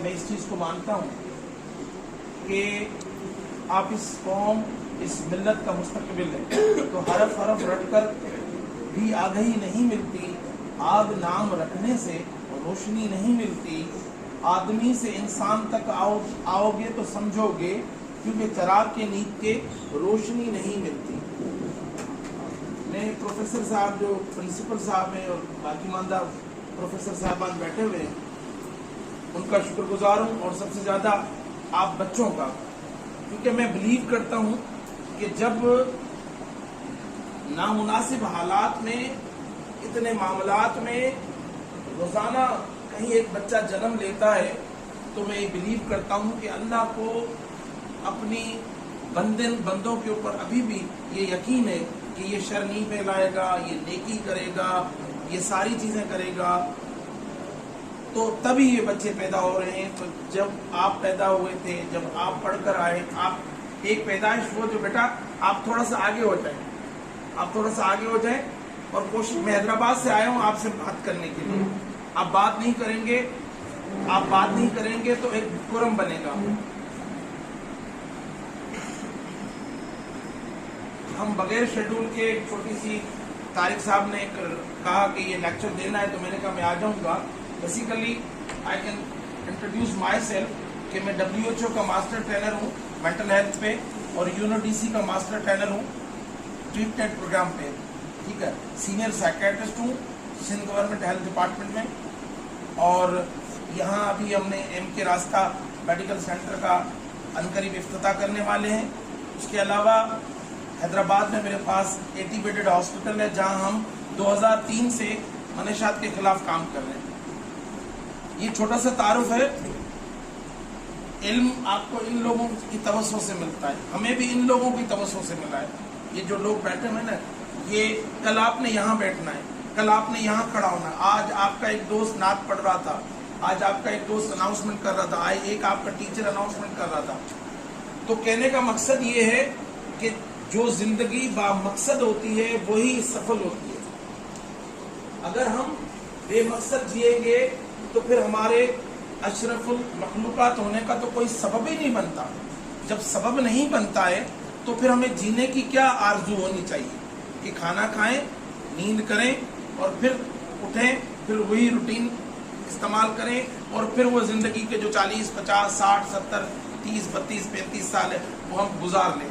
میں اس چیز کو مانتا ہوں کہ آپ اس قوم اس ملت کا مستقبل ہے، تو حرف حرف رٹ کر بھی آگہی نہیں ملتی، آگ نام رکھنے سے روشنی نہیں ملتی، آدمی سے انسان تک آؤ گے تو سمجھو گے، کیونکہ چراغ کے نیچ کے روشنی نہیں ملتی۔ میں پروفیسر صاحب جو پرنسپل صاحب ہیں اور باقی ماندہ پروفیسر صاحبان بیٹھے ہوئے ہیں، ان کا شکر گزار ہوں، اور سب سے زیادہ آپ بچوں کا، کیونکہ میں بلیو کرتا ہوں کہ جب نامناسب حالات میں، اتنے معاملات میں روزانہ کہیں ایک بچہ جنم لیتا ہے، تو میں یہ بلیو کرتا ہوں کہ اللہ کو اپنی بندوں کے اوپر ابھی بھی یہ یقین ہے کہ یہ شر نہیں پھیلائے گا، یہ نیکی کرے گا، یہ ساری چیزیں کرے گا، تو تبھی یہ بچے پیدا ہو رہے ہیں۔ تو جب آپ پیدا ہوئے تھے، جب آپ پڑھ کر آئے، آپ ایک پیدائش ہو جو بیٹا آپ تھوڑا سا آگے ہو جائیں، آپ تھوڑا سا آگے ہو جائیں، اور کوشش، میں حیدرآباد سے آیا ہوں آپ سے بات کرنے کے لیے، آپ بات نہیں کریں گے تو ایک کرم بنے گا۔ ہم بغیر شیڈول کے، ایک چھوٹی سی، طارق صاحب نے کہا کہ یہ لیکچر دینا ہے، تو میں نے کہا میں آ جاؤں گا۔ Basically I can introduce myself کہ میں WHO کا ماسٹر ٹرینر ہوں مینٹل ہیلتھ پہ، اور UNODC کا ماسٹر ٹرینر ہوں ٹریٹمنٹ پروگرام پہ، ٹھیک ہے، سینئر سائیکیٹرسٹ ہوں سندھ گورنمنٹ ہیلتھ ڈپارٹمنٹ میں، اور یہاں ابھی ہم نے MK راستہ میڈیکل سینٹر کا عنقریب افتتاح کرنے والے ہیں۔ اس کے علاوہ حیدرآباد میں میرے پاس 80 بیڈڈ ہاسپٹل ہے، جہاں ہم 2003 سے منشیات کے خلاف کام کر رہے ہیں۔ یہ چھوٹا سا تعارف ہے۔ علم آپ کو ان لوگوں کی توسط سے ملتا ہے، ہمیں بھی ان لوگوں کی توسط سے ملا ہے۔ یہ جو لوگ بیٹھے ہوئے نا، یہ کل آپ نے یہاں بیٹھنا ہے، کل آپ نے یہاں کھڑا ہونا ہے۔ آج آپ کا ایک دوست نعت پڑھ رہا تھا، آج آپ کا ایک دوست اناؤنسمنٹ کر رہا تھا، آج ایک آپ کا ٹیچر اناؤنسمنٹ کر رہا تھا۔ تو کہنے کا مقصد یہ ہے کہ جو زندگی با مقصد ہوتی ہے وہی سفل ہوتی ہے۔ اگر ہم بے مقصد جئیں گے تو پھر ہمارے اشرف المخلوقات ہونے کا تو کوئی سبب ہی نہیں بنتا۔ جب سبب نہیں بنتا ہے تو پھر ہمیں جینے کی کیا آرزو ہونی چاہیے کہ کھانا کھائیں، نیند کریں، اور پھر اٹھیں، پھر وہی روٹین استعمال کریں، اور پھر وہ زندگی کے جو 40 50 60 70 30 32 35 سال ہے وہ ہم گزار لیں۔